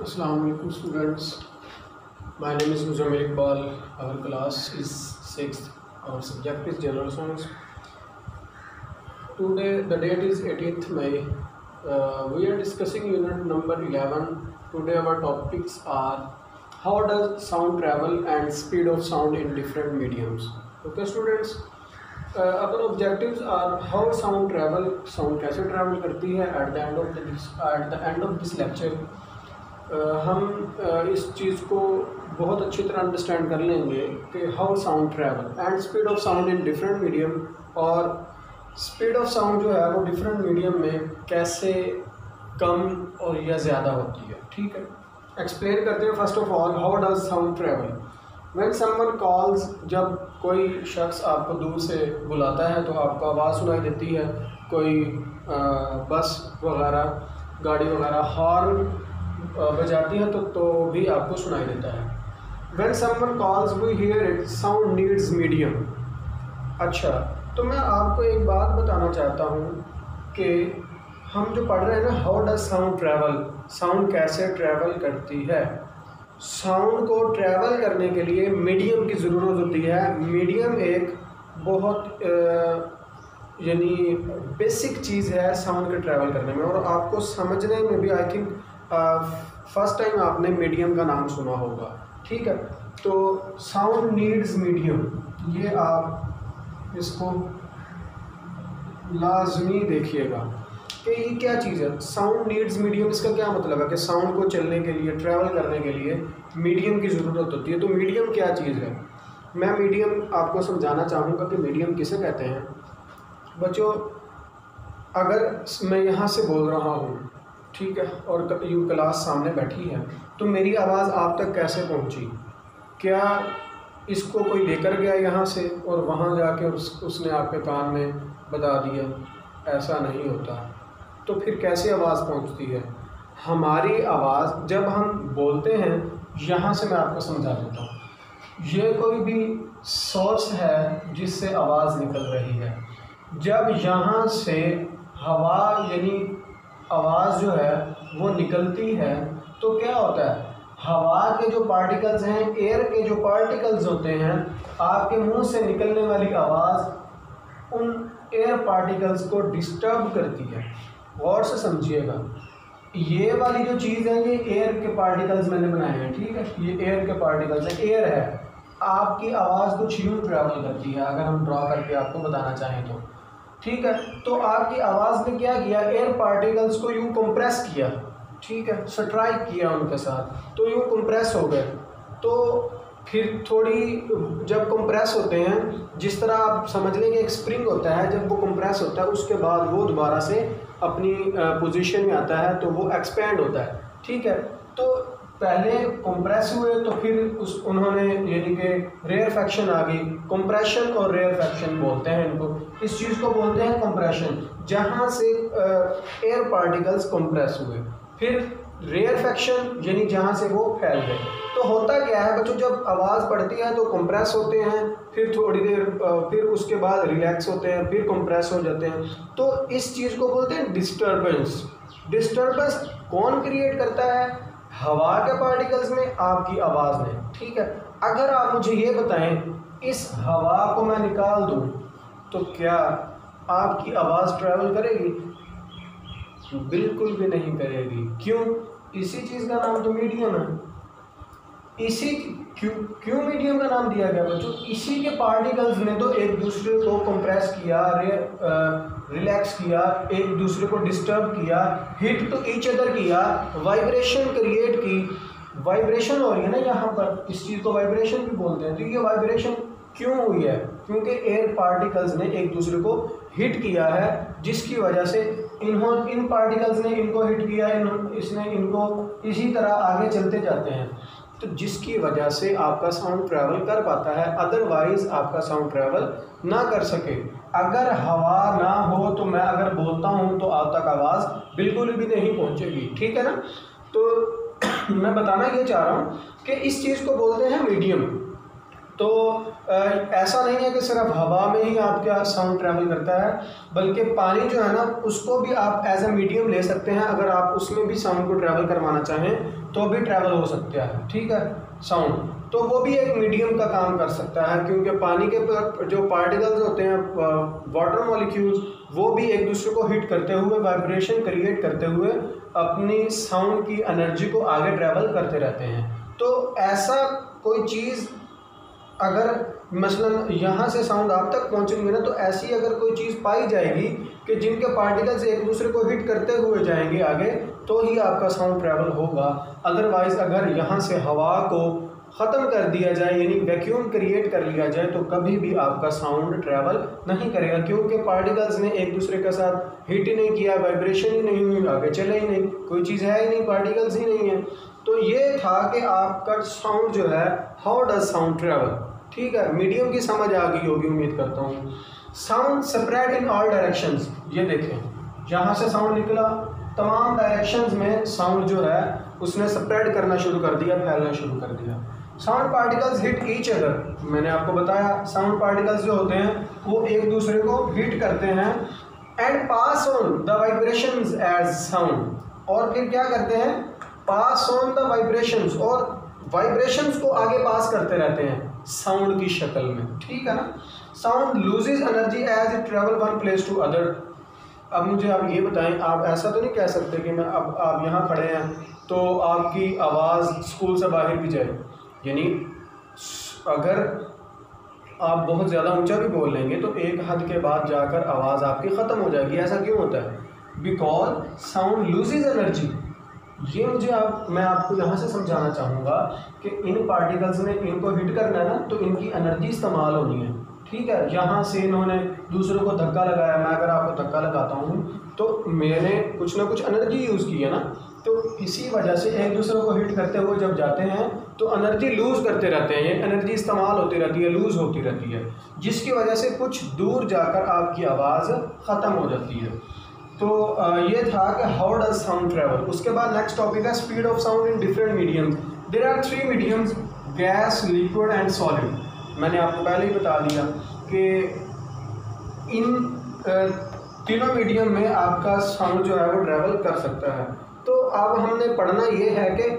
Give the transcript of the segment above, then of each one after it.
Assalamu alaikum students. My name is Muzammil Iqbal. Our class is 6th. Our subject is General Science. Today the date is 18th May. We are discussing unit number 11. Today our topics are how does sound travel and speed of sound in different mediums. Okay students. Our objectives are how sound travel, sound कैसे travel करती है at the end of this lecture. हम इस चीज़ को बहुत अच्छी तरह understand कर लेंगे कि how sound travel and speed of sound in different medium, और स्पीड ऑफ साउंड जो है वो डिफरेंट मीडियम में कैसे कम और या ज़्यादा होती है। ठीक है, एक्सप्लेन करते हैं। First of all, how does sound travel when someone calls, जब कोई शख्स आपको दूर से बुलाता है तो आपको आवाज़ सुनाई देती है। कोई बस वगैरह, गाड़ी वगैरह हॉर्न बजाती है तो भी आपको सुनाई देता है। When someone calls we hear it, sound needs medium। अच्छा, तो मैं आपको एक बात बताना चाहता हूँ कि हम जो पढ़ रहे हैं ना, how does sound travel, sound कैसे ट्रैवल करती है। साउंड को ट्रैवल करने के लिए मीडियम की ज़रूरत होती है। मीडियम एक बहुत यानी बेसिक चीज़ है साउंड के ट्रैवल करने में, और आपको समझने में भी आई थिंक फर्स्ट टाइम आपने मीडियम का नाम सुना होगा। ठीक है, तो साउंड नीड्स मीडियम, ये आप इसको लाजमी देखिएगा कि ये क्या चीज़ है। साउंड नीड्स मीडियम, इसका क्या मतलब है कि साउंड को चलने के लिए, ट्रैवल करने के लिए मीडियम की ज़रूरत होती है। तो मीडियम क्या चीज़ है, मैं मीडियम आपको समझाना चाहूँगा कि मीडियम किसे कहते हैं। बच्चों, अगर मैं यहाँ से बोल रहा हूँ, ठीक है, और यूँ क्लास सामने बैठी है, तो मेरी आवाज़ आप तक कैसे पहुँची? क्या इसको कोई लेकर गया यहाँ से और वहाँ जाके उसने आपके कान में बता दिया? ऐसा नहीं होता। तो फिर कैसे आवाज़ पहुँचती है? हमारी आवाज़ जब हम बोलते हैं, यहाँ से मैं आपको समझा देता हूँ। ये कोई भी सोर्स है जिससे आवाज़ निकल रही है। जब यहाँ से हवा यानी आवाज़ जो है वो निकलती है तो क्या होता है, हवा के जो पार्टिकल्स हैं, एयर के जो पार्टिकल्स होते हैं, आपके मुंह से निकलने वाली आवाज़ उन एयर पार्टिकल्स को डिस्टर्ब करती है। गौर से समझिएगा, ये वाली जो चीज़ है ये एयर के पार्टिकल्स मैंने बनाए हैं। ठीक है, ये एयर के पार्टिकल्स है, एयर है। आपकी आवाज़ कुछ यूँ ट्रैवल करती है, अगर हम ड्रॉ करके आपको बताना चाहें तो। ठीक है, तो आपकी आवाज़ ने क्या किया, एयर पार्टिकल्स को यूँ कंप्रेस किया। ठीक है, स्ट्राइक किया उनके साथ, तो यूँ कंप्रेस हो गए। तो फिर थोड़ी जब कंप्रेस होते हैं, जिस तरह आप समझ लें कि एक स्प्रिंग होता है, जब वो कंप्रेस होता है उसके बाद वो दोबारा से अपनी पोजीशन में आता है तो वो एक्सपेंड होता है। ठीक है, तो पहले कंप्रेस हुए तो फिर उन्होंने यानी कि रेयरफेक्शन आ गई। कंप्रेशन और रेयरफेक्शन बोलते हैं इनको, इस चीज़ को बोलते हैं कंप्रेशन, जहाँ से एयर पार्टिकल्स कंप्रेस हुए। फिर रेयरफेक्शन यानी जहाँ से वो फैल गए। तो होता क्या है बच्चों, जब आवाज़ पड़ती है तो कंप्रेस होते हैं, फिर थोड़ी देर फिर उसके बाद रिलैक्स होते हैं, फिर कंप्रेस हो जाते हैं। तो इस चीज़ को बोलते हैं डिस्टर्बेंस। डिस्टर्बेंस कौन क्रिएट करता है? हवा के पार्टिकल्स में, आपकी आवाज़ में। ठीक है, अगर आप मुझे ये बताएं, इस हवा को मैं निकाल दूं तो क्या आपकी आवाज़ ट्रैवल करेगी? बिल्कुल भी नहीं करेगी। क्यों? इसी चीज़ का नाम तो मीडियम है। इसी क्यों मीडियम का नाम दिया गया बच्चों? इसी के पार्टिकल्स ने तो एक दूसरे को कंप्रेस किया, रिलैक्स किया, एक दूसरे को डिस्टर्ब किया, हिट टू ईच अदर किया, वाइब्रेशन क्रिएट की। वाइब्रेशन हो रही है ना यहाँ पर, इस चीज़ को वाइब्रेशन भी बोलते हैं। तो ये वाइब्रेशन क्यों हुई है? क्योंकि एयर पार्टिकल्स ने एक दूसरे को हिट किया है, जिसकी वजह से इन पार्टिकल्स ने इनको हिट किया, इसने इनको, इसी तरह आगे चलते जाते हैं। तो जिसकी वजह से आपका साउंड ट्रैवल कर पाता है, अदरवाइज आपका साउंड ट्रैवल ना कर सके। अगर हवा ना हो तो मैं अगर बोलता हूँ तो आप तक आवाज़ बिल्कुल भी नहीं पहुँचेगी। ठीक है ना? तो मैं बताना ये चाह रहा हूँ कि इस चीज़ को बोलते हैं मीडियम। तो ऐसा नहीं है कि सिर्फ हवा में ही आपका साउंड ट्रैवल करता है, बल्कि पानी जो है ना उसको भी आप एज ए मीडियम ले सकते हैं। अगर आप उसमें भी साउंड को ट्रैवल करवाना चाहें तो भी ट्रैवल हो सकता है, ठीक है। साउंड तो वो भी एक मीडियम का काम कर सकता है, क्योंकि पानी के जो पार्टिकल्स होते हैं, वाटर मॉलिक्यूल्स, वो भी एक दूसरे को हिट करते हुए, वाइब्रेशन क्रिएट करते हुए अपनी साउंड की एनर्जी को आगे ट्रैवल करते रहते हैं। तो ऐसा कोई चीज़ अगर मसलन यहाँ से साउंड आप तक पहुँचेंगे ना, तो ऐसी अगर कोई चीज़ पाई जाएगी कि जिनके पार्टिकल्स एक दूसरे को हिट करते हुए जाएंगे आगे, तो ही आपका साउंड ट्रैवल होगा। अदरवाइज़ अगर यहाँ से हवा को ख़त्म कर दिया जाए, यानी वैक्यूम क्रिएट कर लिया जाए, तो कभी भी आपका साउंड ट्रैवल नहीं करेगा, क्योंकि पार्टिकल्स ने एक दूसरे के साथ हिट ही नहीं किया, वाइब्रेशन ही नहीं हुई, आगे चले ही नहीं, कोई चीज़ है ही नहीं, पार्टिकल्स ही नहीं है। तो ये था कि आपका साउंड जो है, हाउ डज साउंड ट्रैवल, ठीक है। मीडियम की समझ आ गई होगी उम्मीद करता हूँ। Sound spread in all directions, ये देखें यहाँ से साउंड निकला, तमाम डायरेक्शंस में साउंड जो है उसने स्प्रेड करना शुरू कर दिया, फैलना शुरू कर दिया। Sound particles hit each other, मैंने आपको बताया साउंड पार्टिकल्स जो होते हैं वो एक दूसरे को हिट करते हैं, and pass on the vibrations as sound, और फिर क्या करते हैं, पास ऑन द वाइब्रेशंस, और वाइब्रेशंस को आगे पास करते रहते हैं साउंड की शक्ल में, ठीक है ना। Sound loses energy as it travel one place to other. अब मुझे आप ये बताएं, आप ऐसा तो नहीं कह सकते कि मैं अब आप यहाँ खड़े हैं तो आपकी आवाज़ स्कूल से बाहर भी जाए, यानी अगर आप बहुत ज़्यादा ऊंचा भी बोल लेंगे तो एक हद के बाद जाकर आवाज़ आपकी ख़त्म हो जाएगी। ऐसा क्यों होता है? Because sound loses energy. ये मैं आपको यहाँ से समझाना चाहूँगा कि इन पार्टिकल्स ने इनको हिट करना है ना, तो इनकी एनर्जी इस्तेमाल होनी है, ठीक है। यहाँ से इन्होंने दूसरों को धक्का लगाया, मैं अगर आपको धक्का लगाता हूँ तो मैंने कुछ ना कुछ एनर्जी यूज़ की है ना, तो इसी वजह से एक दूसरे को हिट करते हुए जब जाते हैं तो एनर्जी लूज़ करते रहते हैं, ये एनर्जी इस्तेमाल होती रहती है, लूज़ होती रहती है, जिसकी वजह से कुछ दूर जाकर आपकी आवाज़ ख़त्म हो जाती है। तो ये था कि हाउ डज साउंड ट्रैवल। उसके बाद नेक्स्ट टॉपिक है speed of sound in different mediums. There are 3 mediums, gas, liquid and solid. मैंने आपको पहले ही बता दिया कि इन तीनों मीडियम में आपका साउंड जो है वो ट्रैवल कर सकता है। तो अब हमने पढ़ना ये है कि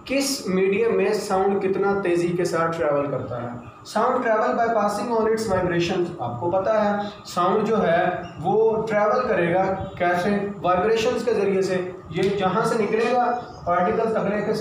किस मीडियम में साउंड कितना तेज़ी के साथ ट्रैवल करता है। Sound travel by passing on it's vibrations. आपको पता है साउंड जो है वो ट्रैवल करेगा कैसे? वाइब्रेशंस के ज़रिए से। ये जहाँ से निकलेगा पार्टिकल्स अगले के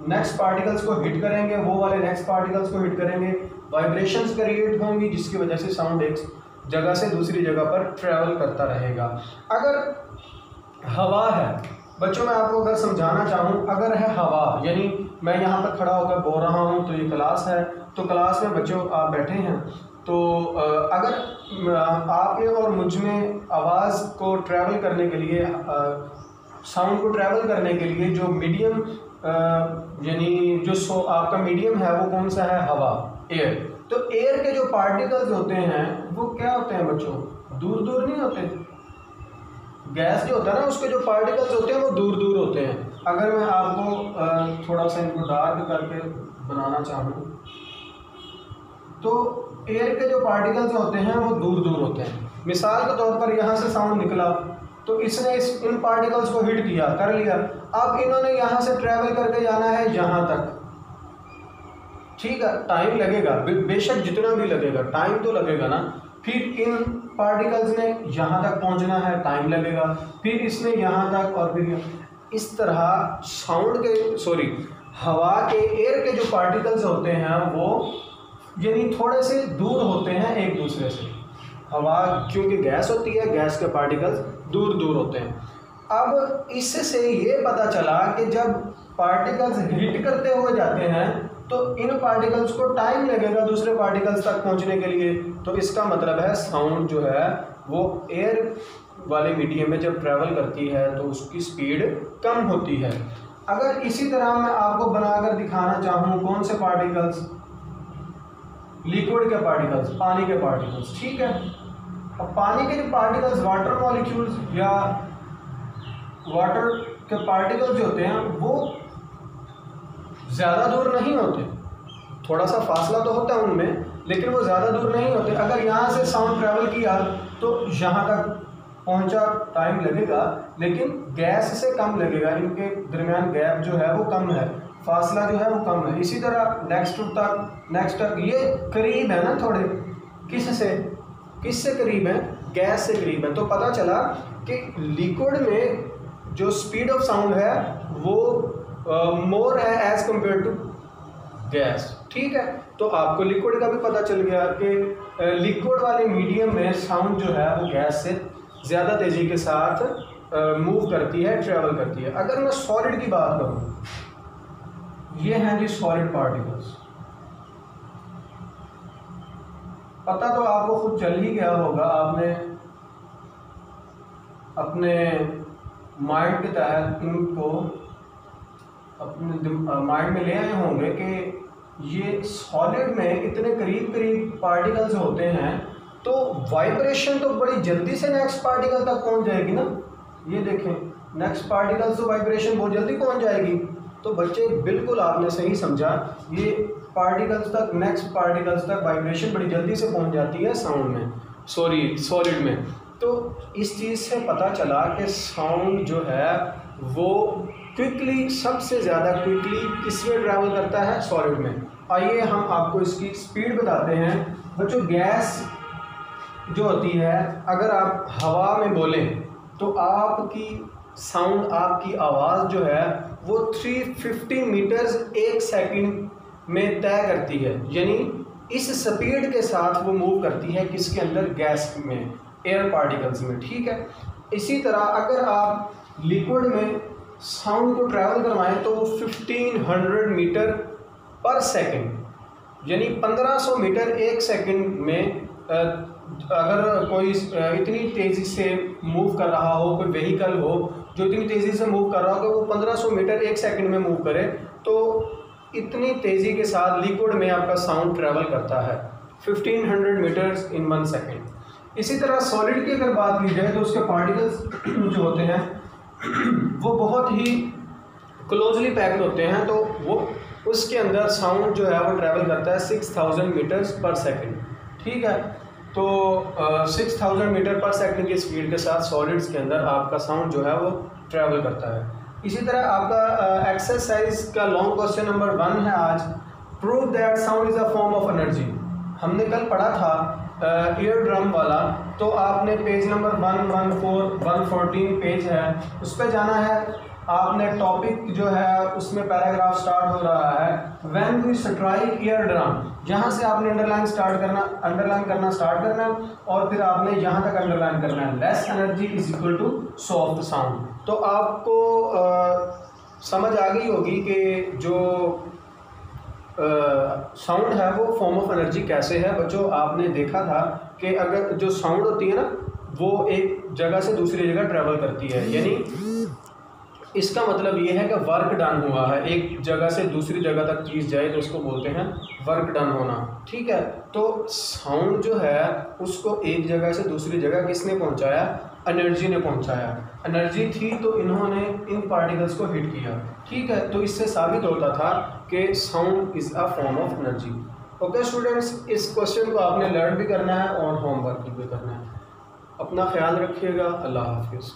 नेक्स्ट पार्टिकल्स को हिट करेंगे, वो वाले नेक्स्ट पार्टिकल्स को हिट करेंगे, वाइब्रेशंस क्रिएट होंगी, जिसकी वजह से साउंड एक जगह से दूसरी जगह पर ट्रैवल करता रहेगा। अगर हवा है बच्चों, मैं आपको अगर समझाना चाहूँ, अगर है हवा, यानी मैं यहाँ पर खड़ा होकर बोल रहा हूँ, तो ये क्लास है, तो क्लास में बच्चों आप बैठे हैं, तो अगर आप में और मुझ में आवाज़ को ट्रैवल करने के लिए, साउंड को ट्रैवल करने के लिए जो मीडियम, यानी जो आपका मीडियम है वो कौन सा है? हवा, एयर। तो एयर के जो पार्टिकल्स होते हैं वो क्या होते हैं बच्चों? दूर दूर नहीं होते। गैस जो होता है ना, उसके जो पार्टिकल्स होते हैं वो दूर दूर होते हैं। अगर मैं आपको थोड़ा सा इनको डार्क करके बनाना चाहूँ, तो एयर के जो पार्टिकल्स होते हैं वो दूर दूर होते हैं। मिसाल के तौर पर यहाँ से साउंड निकला, तो इसने इन पार्टिकल्स को हिट किया, कर लिया। अब इन्होंने यहाँ से ट्रैवल करके जाना है यहाँ तक, ठीक है। टाइम लगेगा, बेशक जितना भी लगेगा, टाइम तो लगेगा ना। फिर इन पार्टिकल्स ने यहाँ तक पहुँचना है, टाइम लगेगा, फिर इसने यहाँ तक, और फिर इस तरह हवा के, एयर के जो पार्टिकल्स होते हैं वो यानी थोड़े से दूर होते हैं एक दूसरे से। हवा क्योंकि गैस होती है, गैस के पार्टिकल्स दूर दूर होते हैं। अब इससे ये पता चला कि जब पार्टिकल्स हिट करते हुए जाते हैं तो इन पार्टिकल्स को टाइम लगेगा दूसरे पार्टिकल्स तक पहुंचने के लिए। तो इसका मतलब है साउंड जो है वो एयर वाले मीडियम में जब ट्रैवल करती है तो उसकी स्पीड कम होती है। अगर इसी तरह मैं आपको बनाकर दिखाना चाहूँ कौन से पार्टिकल्स, लिक्विड के पार्टिकल्स, पानी के पार्टिकल्स, ठीक है। अब पानी के जो पार्टिकल्स, वाटर मॉलिक्यूल्स या वाटर के पार्टिकल्स जो होते हैं वो ज़्यादा दूर नहीं होते। थोड़ा सा फासला तो होता है उनमें, लेकिन वो ज़्यादा दूर नहीं होते। अगर यहाँ से साउंड ट्रैवल किया तो यहाँ तक पहुँचा टाइम लगेगा, लेकिन गैस से कम लगेगा, इनके दरमियान गैप जो है वो कम है, फासला जो है वो कम है। इसी तरह नेक्स्ट तक ये करीब है ना थोड़े, किससे करीब है, गैस से करीब है। तो पता चला कि लिक्विड में जो स्पीड ऑफ साउंड है वो मोर है एज कम्पेयर टू गैस, ठीक है। तो आपको लिक्विड का भी पता चल गया कि लिक्विड वाले मीडियम में साउंड जो है वो गैस से ज़्यादा तेज़ी के साथ मूव करती है, ट्रेवल करती है। अगर मैं सॉलिड की बात करूँ, ये हैं जी सॉलिड पार्टिकल्स। पता तो आपको खुद चल ही गया होगा, आपने अपने माइंड के तहत इनको अपने माइंड में ले आए होंगे कि ये सॉलिड में इतने करीब पार्टिकल्स होते हैं, तो वाइब्रेशन तो बड़ी जल्दी से नेक्स्ट पार्टिकल तक पहुंच जाएगी ना। ये देखें, नेक्स्ट पार्टिकल से वाइब्रेशन बहुत जल्दी पहुंच जाएगी। तो बच्चे बिल्कुल आपने सही समझा, ये पार्टिकल्स तक, नेक्स्ट पार्टिकल्स तक वाइब्रेशन बड़ी जल्दी से पहुंच जाती है साउंड में, सॉलिड में। तो इस चीज़ से पता चला कि साउंड जो है वो क्विकली, सबसे ज़्यादा क्विकली किसमें ट्रैवल करता है, सॉलिड में। आइए हम आपको इसकी स्पीड बताते हैं। बच्चों, गैस जो होती है, अगर आप हवा में बोलें तो आपकी साउंड, आपकी आवाज़ जो है वो 350 मीटर्स एक सेकंड में तय करती है, यानी इस स्पीड के साथ वो मूव करती है किसके अंदर, गैस में, एयर पार्टिकल्स में, ठीक है। इसी तरह अगर आप लिक्विड में साउंड को ट्रैवल करवाएं तो 1500 मीटर पर सेकंड, यानी 1500 मीटर एक सेकंड में अगर कोई इतनी तेज़ी से मूव कर रहा हो, कोई व्हीकल हो जो इतनी तेज़ी से मूव कर रहा हो कि वो 1500 मीटर एक सेकंड में मूव करे, तो इतनी तेज़ी के साथ लिक्विड में आपका साउंड ट्रैवल करता है 1500 मीटर्स इन 1 सेकंड। इसी तरह सॉलिड की अगर बात की जाए तो उसके पार्टिकल्स जो होते हैं वो बहुत ही क्लोजली पैक्ड होते हैं, तो वो उसके अंदर साउंड जो है वो ट्रैवल करता है 6000 मीटर्स पर सेकंड, ठीक है। तो 6000 मीटर पर सेकंड की स्पीड के साथ सॉलिड्स के अंदर आपका साउंड जो है वो ट्रैवल करता है। इसी तरह आपका एक्सरसाइज का लॉन्ग क्वेश्चन नंबर 1 है आज, prove that sound is a form of energy. हमने कल पढ़ा था ईयर ड्रम वाला, तो आपने पेज नंबर 114 पेज है, उस पर जाना है। आपने टॉपिक जो है उसमें पैराग्राफ स्टार्ट हो रहा है, when we strike eardrum, यहाँ से आपने अंडरलाइन करना स्टार्ट करना और फिर आपने यहाँ तक अंडरलाइन करना है, less energy is equal to soft sound. तो आपको समझ आ गई होगी कि जो साउंड है वो फॉर्म ऑफ एनर्जी कैसे है। बच्चों, आपने देखा था कि अगर जो साउंड होती है ना वो एक जगह से दूसरी जगह ट्रैवल करती है, यानी इसका मतलब ये है कि वर्क डन हुआ है, एक जगह से दूसरी जगह तक चीज़ जाए तो उसको बोलते हैं वर्क डन होना, ठीक है। तो साउंड जो है उसको एक जगह से दूसरी जगह किसने पहुंचाया, एनर्जी ने पहुंचाया। एनर्जी थी तो इन्होंने इन पार्टिकल्स को हिट किया, ठीक है। तो इससे साबित होता था कि sound is a form of energy. Okay students, इस क्वेश्चन को आपने लर्न भी करना है और होमवर्क भी करना है। अपना ख्याल रखिएगा। अल्लाह हाफिज़।